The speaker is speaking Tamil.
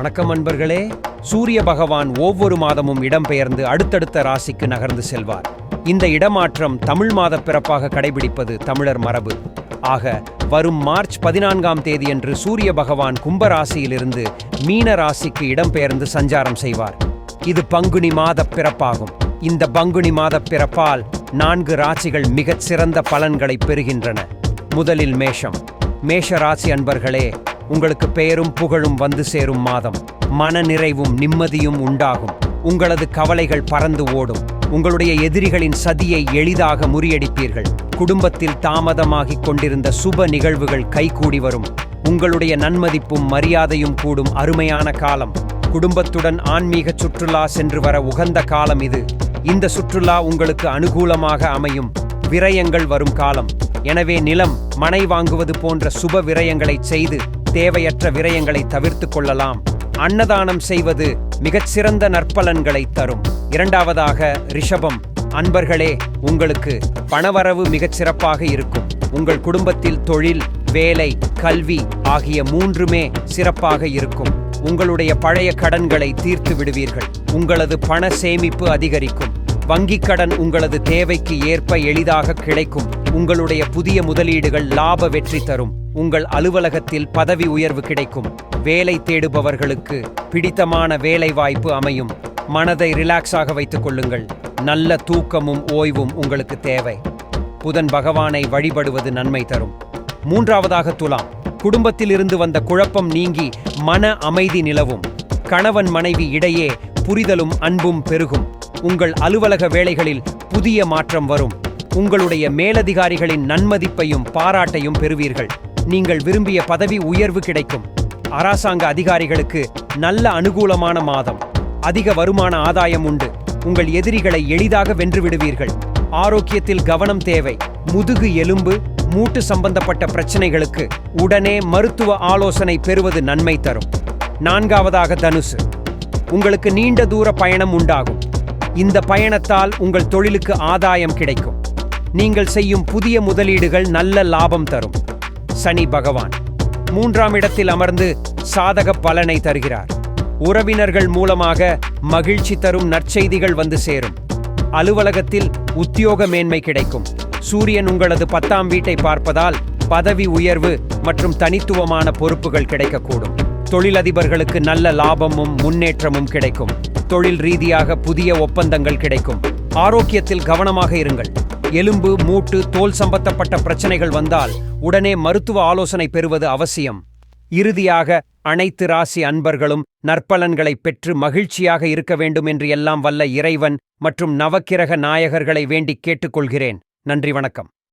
வணக்கம் அன்பர்களே. சூரிய பகவான் ஒவ்வொரு மாதமும் இடம்பெயர்ந்து அடுத்தடுத்த ராசிக்கு நகர்ந்து செல்வார். இந்த இடமாற்றம் தமிழ் மாத பிறப்பாக கடைபிடிப்பது தமிழர் மரபு. ஆக வரும் மார்ச் 14ஆம் தேதியன்று சூரிய பகவான் கும்பராசியிலிருந்து மீன ராசிக்கு இடம்பெயர்ந்து சஞ்சாரம் செய்வார். இது பங்குனி மாத பிறப்பாகும். இந்த பங்குனி மாத பிறப்பால் 4 ராசிகள் மிகச் சிறந்த பலன்களை பெறுகின்றன. முதலில் மேஷம். மேஷ ராசி அன்பர்களே, உங்களுக்கு பெயரும் புகழும் வந்து சேரும் மாதம். மன நிறைவும் நிம்மதியும் உண்டாகும். உங்களது கவலைகள் பறந்து ஓடும். உங்களுடைய எதிரிகளின் சதியை எளிதாக முறியடிப்பீர்கள். குடும்பத்தில் தாமதமாகிக் கொண்டிருந்த சுப நிகழ்வுகள் கைகூடி வரும். உங்களுடைய நன்மதிப்பும் மரியாதையும் கூடும் அருமையான காலம். குடும்பத்துடன் ஆன்மீக சுற்றுலா சென்று வர உகந்த காலம் இது. இந்த சுற்றுலா உங்களுக்கு அனுகூலமாக அமையும். விரயங்கள் வரும் காலம். எனவே நிலம், மனை வாங்குவது போன்ற சுப விரயங்களை செய்து தேவையற்ற விரயங்களை தவிர்த்து கொள்ளலாம். அன்னதானம் செய்வது மிகச்சிறந்த நற்பலன்களை தரும். இரண்டாவதாக ரிஷபம். அன்பர்களே, உங்களுக்கு பணவரவு மிகச் சிறப்பாக இருக்கும். உங்கள் குடும்பத்தில் தொழில், வேலை, கல்வி ஆகிய 3மே சிறப்பாக இருக்கும். உங்களுடைய பழைய கடன்களை தீர்த்து விடுவீர்கள். உங்களது பண சேமிப்பு அதிகரிக்கும். வங்கிக் கடன் உங்களது தேவைக்கு ஏற்ப எளிதாக கிடைக்கும். உங்களுடைய புதிய முதலீடுகள் லாப வெற்றி தரும். உங்கள் அலுவலகத்தில் பதவி உயர்வு கிடைக்கும். வேலை தேடுபவர்களுக்கு பிடித்தமான வேலை வாய்ப்பு அமையும். மனதை ரிலாக்ஸாக வைத்துக் கொள்ளுங்கள். நல்ல தூக்கமும் ஓய்வும் உங்களுக்கு தேவை. புதன் பகவானை வழிபடுவது நன்மை தரும். மூன்றாவதாக துலாம். குடும்பத்தில் இருந்து வந்த குழப்பம் நீங்கி மன அமைதி நிலவும். கணவன் மனைவி இடையே புரிதலும் அன்பும் பெருகும். உங்கள் அலுவலக வேலைகளில் புதிய மாற்றம் வரும். உங்களுடைய மேலதிகாரிகளின் நன்மதிப்பையும் பாராட்டையும் பெறுவீர்கள். நீங்கள் விரும்பிய பதவி உயர்வு கிடைக்கும். அரசாங்க அதிகாரிகளுக்கு நல்ல அனுகூலமான மாதம். அதிக வருமான ஆதாயம் உண்டு. உங்கள் எதிரிகளை எளிதாக வென்றுவிடுவீர்கள். ஆரோக்கியத்தில் கவனம் தேவை. முதுகு எலும்பு, மூட்டு சம்பந்தப்பட்ட பிரச்சனைகளுக்கு உடனே மருத்துவ ஆலோசனை பெறுவது நன்மை தரும். நான்காவதாக தனுசு. உங்களுக்கு நீண்ட தூர பயணம் உண்டாகும். இந்த பயணத்தால் உங்கள் தொழிலுக்கு ஆதாயம் கிடைக்கும். நீங்கள் செய்யும் புதிய முதலீடுகள் நல்ல லாபம் தரும். சனி பகவான் 3ஆம் இடத்தில் அமர்ந்து சாதக பலனை தருகிறார். உறவினர்கள் மூலமாக மகிழ்ச்சி தரும் நற்செய்திகள் வந்து சேரும். அலுவலகத்தில் உத்தியோக மேன்மை கிடைக்கும். சூரியன் உங்களது 10ஆம் வீட்டை பார்ப்பதால் பதவி உயர்வு மற்றும் தனித்துவமான பொறுப்புகள் கிடைக்கக்கூடும். தொழிலதிபர்களுக்கு நல்ல லாபமும் முன்னேற்றமும் கிடைக்கும். தொழில் ரீதியாக புதிய ஒப்பந்தங்கள் கிடைக்கும். ஆரோக்கியத்தில் கவனமாக இருங்கள். எலும்பு, மூட்டு, தோல் சம்பந்தப்பட்ட பிரச்சனைகள் வந்தால் உடனே மருத்துவ ஆலோசனை பெறுவது அவசியம். இறுதியாக அனைத்து ராசி அன்பர்களும் நற்பலன்களை பெற்று மகிழ்ச்சியாக இருக்க வேண்டும் என்று எல்லாம் வல்ல இறைவன் மற்றும் நவக்கிரக நாயகர்களை வேண்டிக் கேட்டுக்கொள்கிறேன். நன்றி, வணக்கம்.